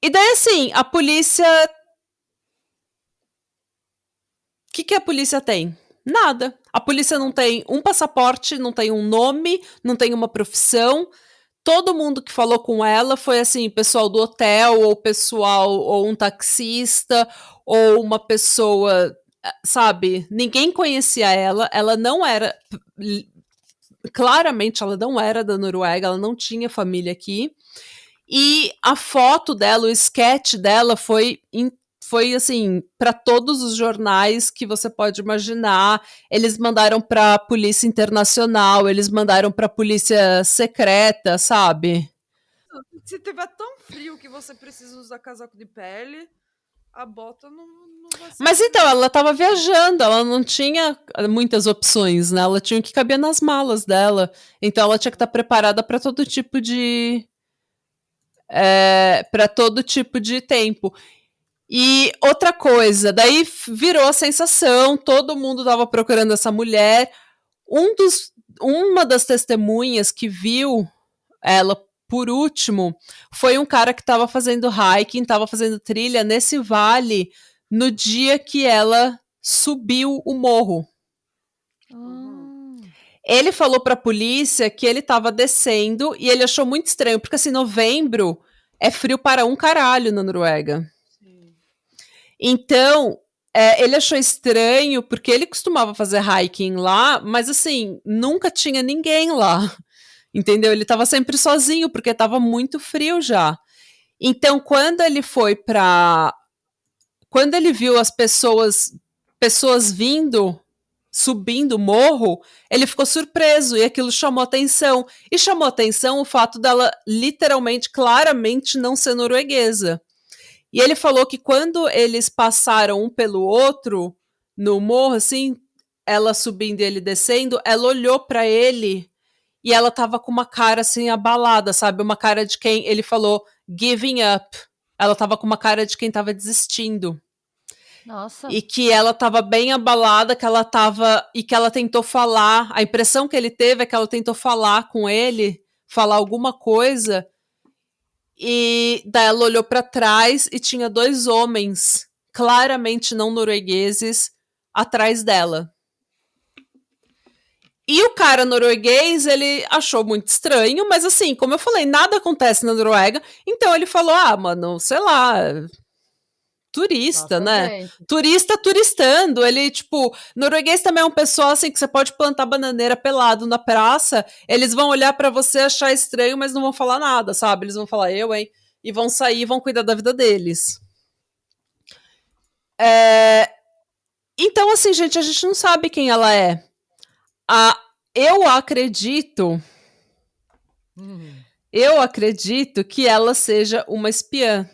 E daí, assim, a polícia... O que a polícia tem? Nada. A polícia não tem um passaporte, não tem um nome, não tem uma profissão. Todo mundo que falou com ela foi, assim, pessoal do hotel, ou um taxista, ou uma pessoa, sabe? Ninguém conhecia ela. Ela não era... Claramente, ela não era da Noruega, ela não tinha família aqui. E a foto dela, o sketch dela foi assim, para todos os jornais que você pode imaginar. Eles mandaram para a polícia internacional, eles mandaram para a polícia secreta, sabe? Se tiver tão frio que você precisa usar casaco de pele, a bota não vai ser... Mas então, ela estava viajando, ela não tinha muitas opções, né? Ela tinha o que cabia nas malas dela. Então ela tinha que estar preparada para todo tipo de... para todo tipo de tempo. E outra coisa, daí virou a sensação, todo mundo estava procurando essa mulher. Uma das testemunhas que viu ela por último foi um cara que estava fazendo hiking, estava fazendo trilha nesse vale no dia que ela subiu o morro. Ele falou para a polícia que ele estava descendo e ele achou muito estranho, porque assim, novembro é frio para um caralho na Noruega. Então, ele achou estranho, porque ele costumava fazer hiking lá, mas assim, nunca tinha ninguém lá. Entendeu? Ele estava sempre sozinho, porque estava muito frio já. Então, quando ele foi para... Quando ele viu as pessoas vindo, subindo o morro, ele ficou surpreso e aquilo chamou atenção. E chamou atenção o fato dela literalmente, claramente não ser norueguesa. E ele falou que quando eles passaram um pelo outro no morro, assim, ela subindo e ele descendo, ela olhou para ele e ela tava com uma cara assim abalada, sabe? Uma cara de quem ele falou giving up. Ela tava com uma cara de quem tava desistindo. Nossa. E que ela tava bem abalada, que ela tava. E que ela tentou falar. A impressão que ele teve é que ela tentou falar com ele, falar alguma coisa. E daí ela olhou para trás e tinha 2 homens, claramente não noruegueses, atrás dela. E o cara norueguês, ele achou muito estranho, mas assim, como eu falei, nada acontece na Noruega. Então ele falou, mano, sei lá, turista, Nossa, né? gente. Turista turistando. Ele, tipo, norueguês também é um pessoal assim que você pode plantar bananeira pelado na praça, eles vão olhar pra você, achar estranho, mas não vão falar nada, sabe? Eles vão falar, eu, hein? E vão sair e vão cuidar da vida deles. Então, assim, gente, a gente não sabe quem ela é. Eu acredito que ela seja uma espiã.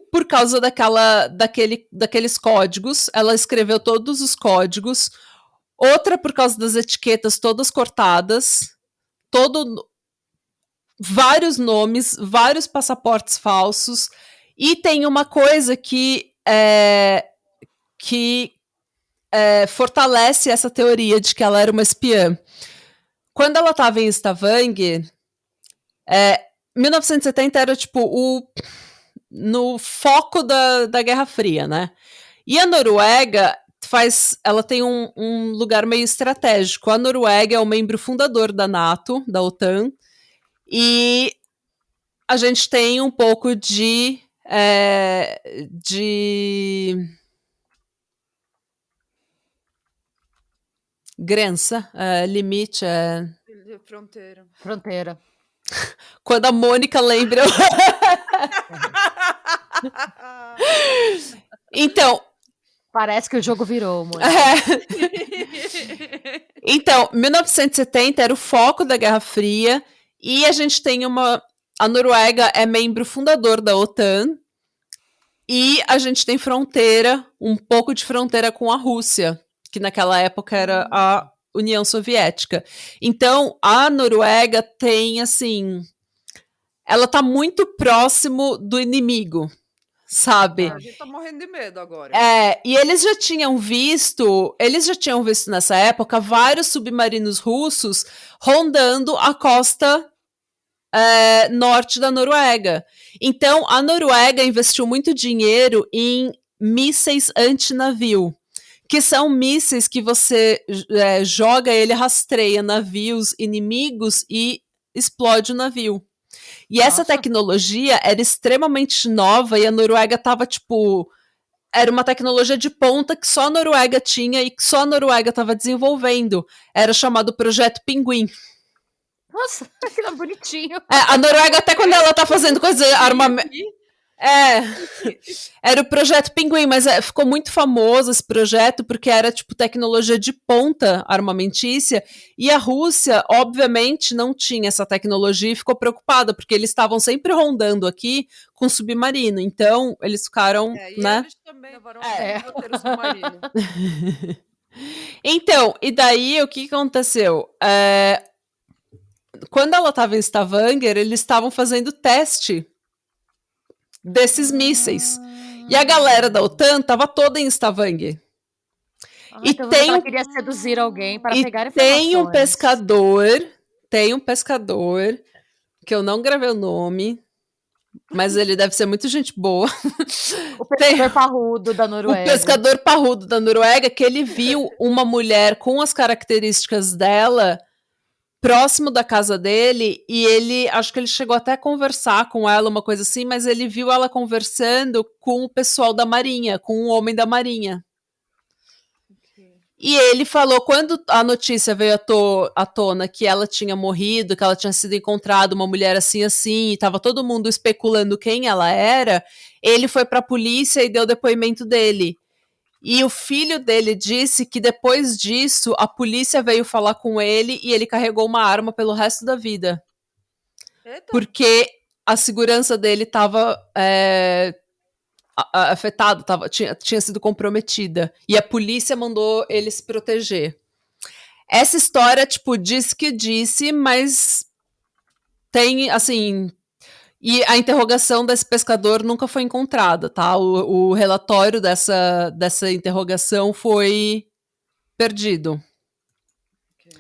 Por causa daqueles códigos, ela escreveu todos os códigos. Outra, por causa das etiquetas todas cortadas. Vários nomes, vários passaportes falsos. E tem uma coisa que fortalece essa teoria de que ela era uma espiã. Quando ela estava em Stavanger, 1970 era tipo no foco da Guerra Fria, né? E a Noruega ela tem um lugar meio estratégico. A Noruega é o membro fundador da NATO, da OTAN, e a gente tem um pouco de grença, limite, Fronteira. Quando a Mônica lembra. Então. Parece que o jogo virou, Mônica. Então, 1970 era o foco da Guerra Fria e a gente tem a Noruega é membro fundador da OTAN e a gente tem um pouco de fronteira com a Rússia, que naquela época era a União Soviética. Então, a Noruega tem, assim, ela tá muito próximo do inimigo, sabe? A gente tá morrendo de medo agora. E eles já tinham visto nessa época vários submarinos russos rondando a costa norte da Noruega. Então, a Noruega investiu muito dinheiro em mísseis antinavio, que são mísseis que você joga, ele rastreia navios inimigos e explode o navio. E essa tecnologia era extremamente nova e a Noruega tava, tipo... Era uma tecnologia de ponta que só a Noruega tinha e que só a Noruega estava desenvolvendo. Era chamado Projeto Pinguim. Nossa, que bonitinho. A Noruega, até quando ela tá fazendo coisa... Era o Projeto Pinguim, mas ficou muito famoso esse projeto porque era, tipo, tecnologia de ponta armamentícia e a Rússia, obviamente, não tinha essa tecnologia e ficou preocupada porque eles estavam sempre rondando aqui com submarino, então eles ficaram, né? Eles também levaram roteiro submarino. Então, e daí o que aconteceu? Quando ela estava em Stavanger, eles estavam fazendo teste desses mísseis. E a galera da OTAN tava toda em Stavanger. Então ela queria seduzir alguém para pegar informações. Tem um pescador, que eu não gravei o nome, mas ele deve ser muito gente boa. O pescador parrudo da Noruega. O pescador parrudo da Noruega, que ele viu uma mulher com as características dela próximo da casa dele, e ele, acho que ele chegou até a conversar com ela, uma coisa assim, mas ele viu ela conversando com o pessoal da Marinha, com um homem da Marinha. E ele falou, quando a notícia veio à tona que ela tinha morrido, que ela tinha sido encontrada uma mulher assim, e tava todo mundo especulando quem ela era, ele foi pra polícia e deu depoimento dele. E o filho dele disse que depois disso, a polícia veio falar com ele e ele carregou uma arma pelo resto da vida. Eita. Porque a segurança dele estava afetada, tinha sido comprometida. E a polícia mandou ele se proteger. Essa história, tipo, diz que disse, mas tem, assim... E a interrogação desse pescador nunca foi encontrada, tá? O relatório dessa interrogação foi perdido.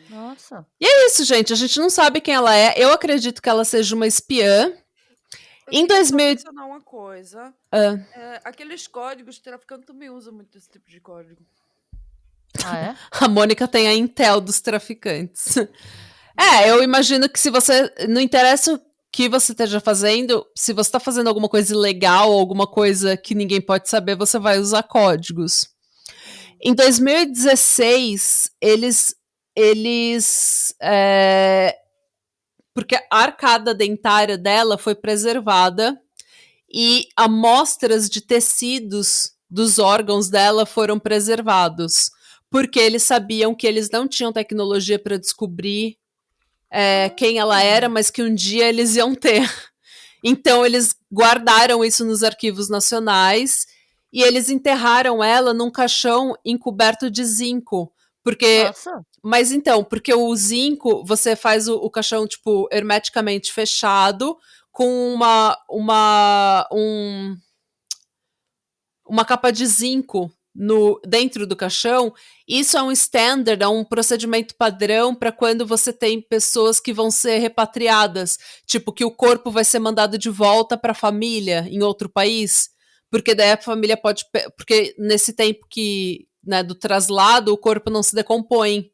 Nossa. E é isso, gente. A gente não sabe quem ela é. Eu acredito que ela seja uma espiã. Em 2000... mencionar uma coisa. Aqueles códigos, traficante também usa muito esse tipo de código. Ah, é? A Mônica tem a intel dos traficantes. Eu imagino que se você... Não interessa o que você esteja fazendo, se você está fazendo alguma coisa ilegal ou alguma coisa que ninguém pode saber, você vai usar códigos. Em 2016, porque a arcada dentária dela foi preservada e amostras de tecidos dos órgãos dela foram preservados, porque eles sabiam que eles não tinham tecnologia para descobrir quem ela era, mas que um dia eles iam ter. Então eles guardaram isso nos arquivos nacionais e eles enterraram ela num caixão encoberto de zinco, porque... Nossa. Mas então, porque o zinco, você faz o caixão, tipo, hermeticamente fechado, com uma capa de zinco dentro do caixão. Isso é um standard, é um procedimento padrão para quando você tem pessoas que vão ser repatriadas, tipo, que o corpo vai ser mandado de volta para a família em outro país, porque daí a família pode... Porque nesse tempo que, né, do traslado, o corpo não se decompõe.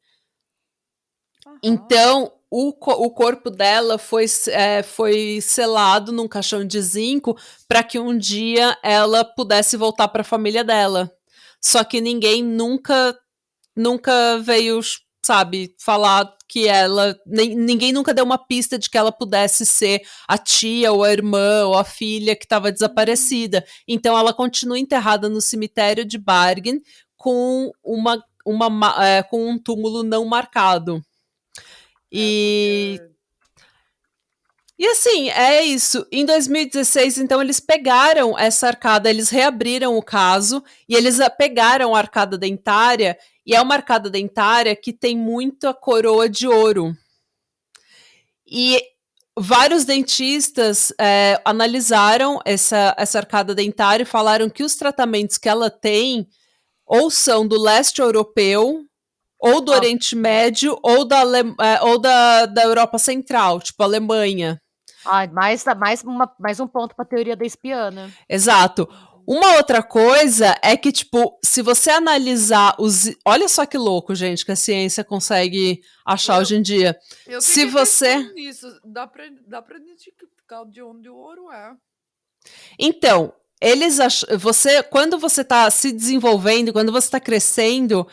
Então, o corpo dela foi selado num caixão de zinco para que um dia ela pudesse voltar para a família dela. Só que ninguém nunca veio, sabe, falar que ela... Ninguém nunca deu uma pista de que ela pudesse ser a tia ou a irmã ou a filha que estava desaparecida. Então, ela continua enterrada no cemitério de Bergen com com um túmulo não marcado. E assim, é isso. Em 2016, então, eles pegaram essa arcada, eles reabriram o caso e eles pegaram a arcada dentária, e é uma arcada dentária que tem muita coroa de ouro. E vários dentistas analisaram essa arcada dentária e falaram que os tratamentos que ela tem ou são do leste europeu, ou do Oriente Médio, ou da Europa Central, tipo Alemanha. Mais um ponto pra teoria da espiã, né? Exato. Uma outra coisa é que, tipo, se você analisar os... Olha só que louco, gente, que a ciência consegue achar hoje em dia. Se você... Nisso. Dá pra identificar de onde o ouro é. Então, quando você tá se desenvolvendo, quando você tá crescendo...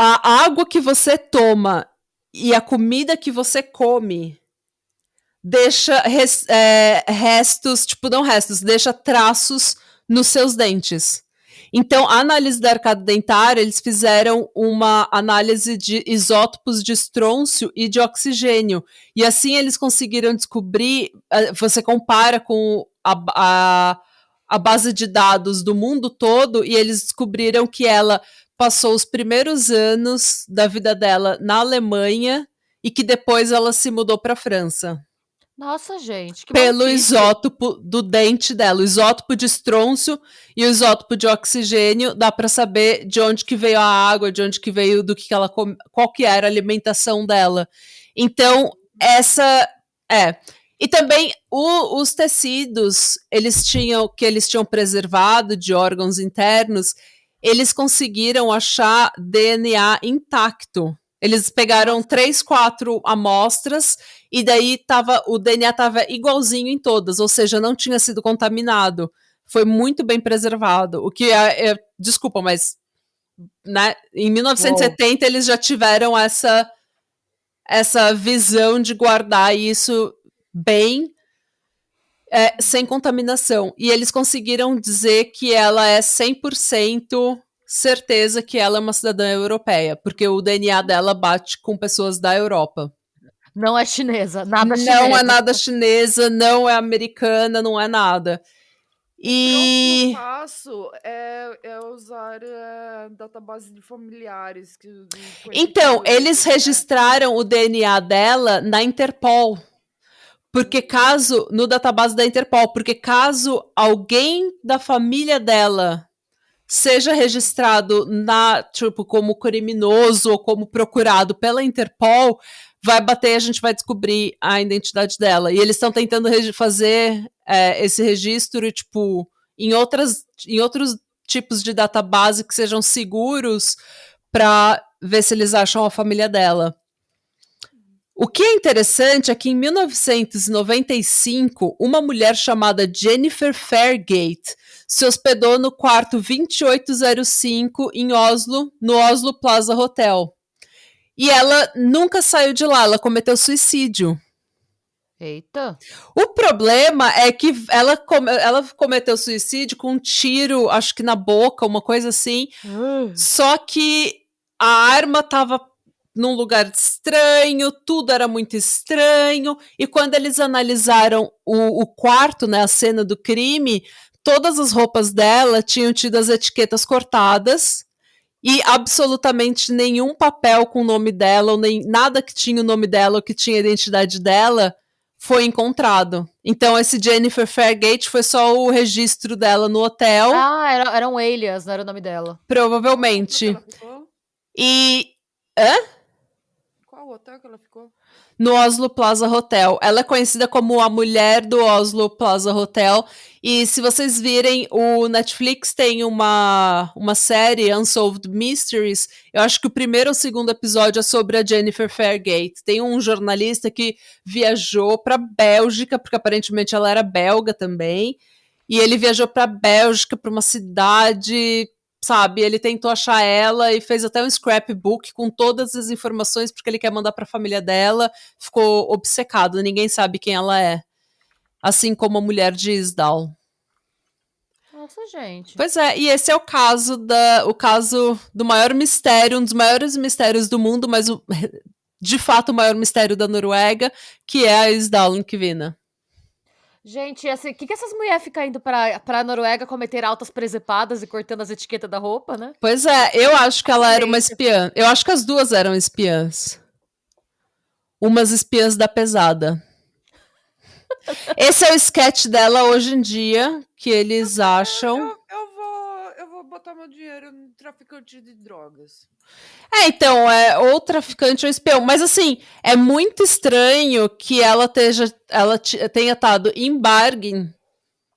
A água que você toma e a comida que você come deixa restos, tipo, não restos, deixa traços nos seus dentes. Então, a análise da arcada dentária, eles fizeram uma análise de isótopos de estrôncio e de oxigênio. E assim eles conseguiram descobrir, você compara com a base de dados do mundo todo, e eles descobriram que ela passou os primeiros anos da vida dela na Alemanha e que depois ela se mudou para a França. Nossa, gente, que pelo maluquice. isótopo do dente dela, o isótopo de estrôncio e o isótopo de oxigênio, dá para saber de onde que veio a água, de onde que veio, do que ela qual que era a alimentação dela. Então, e também os tecidos, eles tinham preservado de órgãos internos, eles conseguiram achar DNA intacto. Eles pegaram 3, 4 amostras e daí o DNA estava igualzinho em todas, ou seja, não tinha sido contaminado. Foi muito bem preservado. O que desculpa, mas né, em 1970 eles já tiveram essa visão de guardar isso bem sem contaminação. E eles conseguiram dizer que ela é 100% certeza que ela é uma cidadã europeia, porque o DNA dela bate com pessoas da Europa. Não é chinesa, nada não chinesa. Não é nada chinesa, não é americana, não é nada. E o próximo passo é usar database de familiares. Então, eles registraram o DNA dela na Interpol. Porque no database da Interpol, porque caso alguém da família dela seja registrado tipo, como criminoso ou como procurado pela Interpol, vai bater e a gente vai descobrir a identidade dela. E eles estão tentando fazer esse registro, tipo, em outros tipos de database que sejam seguros para ver se eles acham a família dela. O que é interessante é que em 1995, uma mulher chamada Jennifer Fairgate se hospedou no quarto 2805 em Oslo, no Oslo Plaza Hotel. E ela nunca saiu de lá, ela cometeu suicídio. Eita. O problema é que ela cometeu suicídio com um tiro, acho que na boca, uma coisa assim. Só que a arma estava num lugar estranho, tudo era muito estranho, e quando eles analisaram o quarto, né, a cena do crime, todas as roupas dela tinham tido as etiquetas cortadas, e absolutamente nenhum papel com o nome dela, ou nem nada que tinha o nome dela, ou que tinha a identidade dela, foi encontrado. Então esse Jennifer Fairgate foi só o registro dela no hotel. Era um alias, não era o nome dela. Provavelmente. Qual hotel que ela ficou? No Oslo Plaza Hotel. Ela é conhecida como a mulher do Oslo Plaza Hotel. E se vocês virem, o Netflix tem uma série, Unsolved Mysteries. Eu acho que o primeiro ou segundo episódio é sobre a Jennifer Fairgate. Tem um jornalista que viajou para Bélgica, porque aparentemente ela era belga também. E ele viajou para Bélgica, para uma cidade, sabe? Ele tentou achar ela e fez até um scrapbook com todas as informações, porque ele quer mandar para a família dela. Ficou obcecado, ninguém sabe quem ela é. Assim como a mulher de Isdal. Nossa, gente. Pois é, e esse é o caso do maior mistério, um dos maiores mistérios do mundo, mas de fato o maior mistério da Noruega, que é a Isdal Nkvina. Gente, assim, o que essas mulheres ficam indo pra Noruega cometer altas presepadas e cortando as etiquetas da roupa, né? Pois é, eu acho que ela era uma espiã. Eu acho que as duas eram espiãs. Umas espiãs da pesada. Esse é o sketch dela hoje em dia, que eles acham. Eu vou botar meu dinheiro no traficante de drogas. Então, ou traficante ou espião. Mas, assim, é muito estranho que ela tenha estado em Bergen,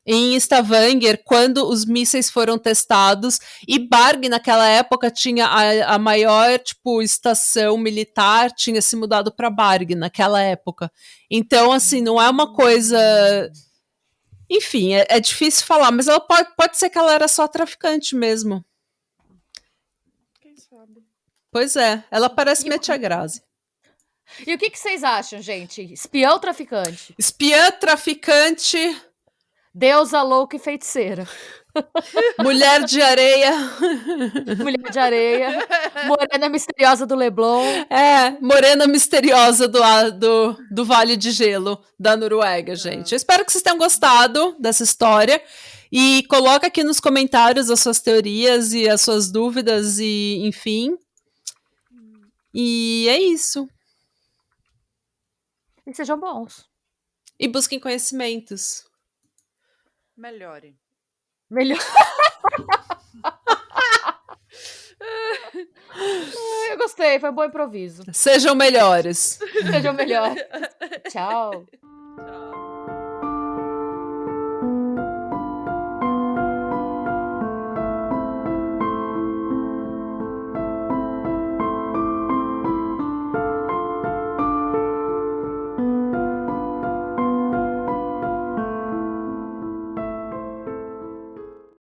em Stavanger, quando os mísseis foram testados. E Bergen, naquela época, tinha a maior, tipo, estação militar, tinha se mudado para Bergen naquela época. Então, assim, não é uma coisa... Enfim, é difícil falar, mas ela pode ser que ela era só traficante mesmo. Quem sabe? Pois é, ela parece minha tia Grazi. E o que vocês acham, gente? Espião ou traficante? Espiã, traficante... Deusa louca e feiticeira. Mulher de areia. Mulher de areia. Morena misteriosa do Leblon. Morena misteriosa do Vale de Gelo da Noruega, gente. Eu espero que vocês tenham gostado dessa história. E coloca aqui nos comentários as suas teorias e as suas dúvidas e, enfim. E é isso. E sejam bons. E busquem conhecimentos. Melhore. Eu gostei, foi um bom improviso. Sejam melhores. Sejam melhores. Tchau. Tchau.